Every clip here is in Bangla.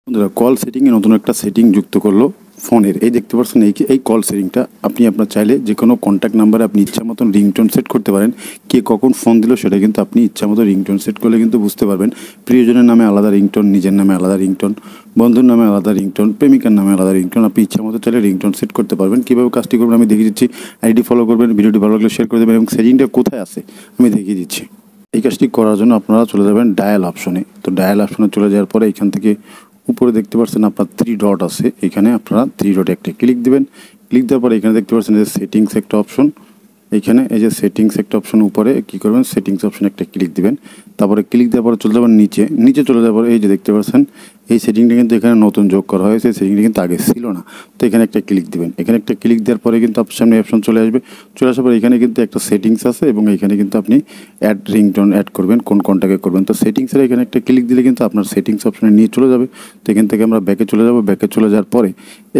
বন্ধুরা কল সেটিংয়ে নতুন একটা সেটিং যুক্ত করলো ফোনের। এই দেখতে পাচ্ছেন এই কল সেটিংটা আপনি আপনার চাইলে যে কোনো কন্ট্যাক্ট নাম্বারে আপনি ইচ্ছা মতন রিংটোন সেট করতে পারেন। কে কখন ফোন দিল সেটা কিন্তু আপনি ইচ্ছা মতো রিংটোন সেট করলে কিন্তু বুঝতে পারবেন। প্রিয়জনের নামে আলাদা রিংটোন, নিজের নামে আলাদা রিংটোন, বন্ধুর নামে আলাদা রিংটোন, প্রেমিকার নামে আলাদা রিংটোন আপনি ইচ্ছা মতো চাইলে রিংটোন সেট করতে পারবেন। কীভাবে কাজটি করবেন আমি দেখিয়ে দিচ্ছি। আইডি ফলো করবেন, ভিডিওটি ভালো লাগলে শেয়ার করে দেবেন এবং সেটিংটা কোথায় আছে আমি দেখিয়ে দিচ্ছি। এই কাজটি করার জন্য আপনারা চলে যাবেন ডায়াল অপশনে। তো ডায়াল অপশনে চলে যাওয়ার পরে এখান থেকে উপরে দেখতে পাচ্ছেন আপনার 3 ডট আছে, এখানে আপনারা 3 ডটে একটা ক্লিক দিবেন। ক্লিক দেওয়ার পরে এখানে দেখতে পাচ্ছেন যে সেটিংস একটা অপশন, এখানে এই যে সেটিংস একটা অপশন উপরে কী করবেন সেটিংস অপশনে একটা ক্লিক দিবেন। তারপরে ক্লিক দেওয়ার পরে চলে যাবেন নিচে চলে যাওয়ার পরে এই যে দেখতে পাচ্ছেন এই সেটিংটা কিন্তু এখানে নতুন যোগ করা হয়েছে, সেটিংটা কিন্তু আগে ছিল না। তো এখানে একটা ক্লিক দিবেন। এখানে একটা ক্লিক দেওয়ার পরে কিন্তু আপনার সামনে অপশন চলে আসবে। চলে আসার পরে এখানে কিন্তু একটা সেটিংস আছে এবং এখানে কিন্তু আপনি অ্যাড রিংটোন অ্যাড করবেন, কোন কন্টাক্টে করবেন। তো সেটিংসের এখানে একটা ক্লিক দিলে কিন্তু আপনার সেটিংস অপশনে নিয়ে চলে যাবে। তো এখান থেকে আমরা ব্যাকে চলে যাব। ব্যাকে চলে যাওয়ার পরে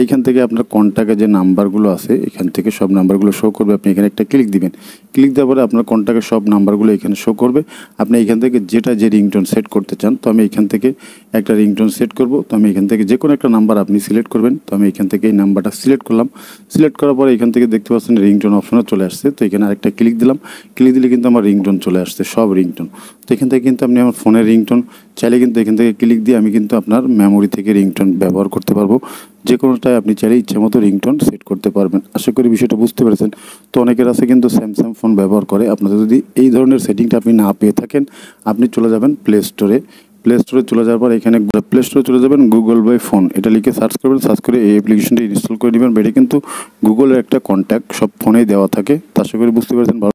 এইখান থেকে আপনার কন্ট্যাক্টে যে নাম্বারগুলো আছে এখান থেকে সব নাম্বারগুলো শো করবে। আপনি এখানে একটা ক্লিক দিবেন। ক্লিক দেওয়ার পরে আপনার কন্ট্যাক্টের সব নাম্বারগুলো এখানে শো করবে। আপনি এখান থেকে যে রিংটোন সেট করতে চান, তো আমি এখান থেকে একটা রিংটোন সেট করব। তো আমি এখান থেকে যে কোনো একটা নাম্বার আপনি সিলেক্ট করবেন। তো আমি এখান থেকে এই নাম্বারটা সিলেক্ট করলাম। সিলেক্ট করার পরে এখান থেকে দেখতে পাচ্ছেন রিংটোন অপশনে চলে আসছে। তো এখানে আরেকটা ক্লিক দিলাম। ক্লিক দিলে কিন্তু আমার রিংটোন চলে আসছে, সব রিংটোন। তো এখান থেকে কিন্তু আপনি আমার ফোনের রিংটোন চাইলে কিন্তু এখান থেকে ক্লিক দিয়ে আমি কিন্তু আপনার মেমোরি থেকে রিংটোন ব্যবহার করতে পারবো। যে কোনোটাই আপনি চাইলে ইচ্ছা মতো রিংটোন সেট করতে পারবেন। আশা করি বিষয়টা বুঝতে পেরেছেন। তো অনেকের আছে কিন্তু স্যামসাং ফোন ব্যবহার করে। আপনাদের যদি এই ধরনের সেটিংটা আপনি না পেয়ে থাকেন, আপনি চলে যাবেন প্লে স্টোরে। প্লে স্টোরে চলে যাওয়ার পর এখানে প্লে স্টোরে চলে যাবেন গুগল বাই ফোন, এটা লিখে সার্চ করবেন। সার্চ করে এই অ্যাপ্লিকেশনটি ইনস্টল করে নেবেন। এটা কিন্তু গুগলের একটা কন্ট্যাক্ট সব ফোনেই দেওয়া থাকে। তো আশা করি বুঝতে পেরেছেন।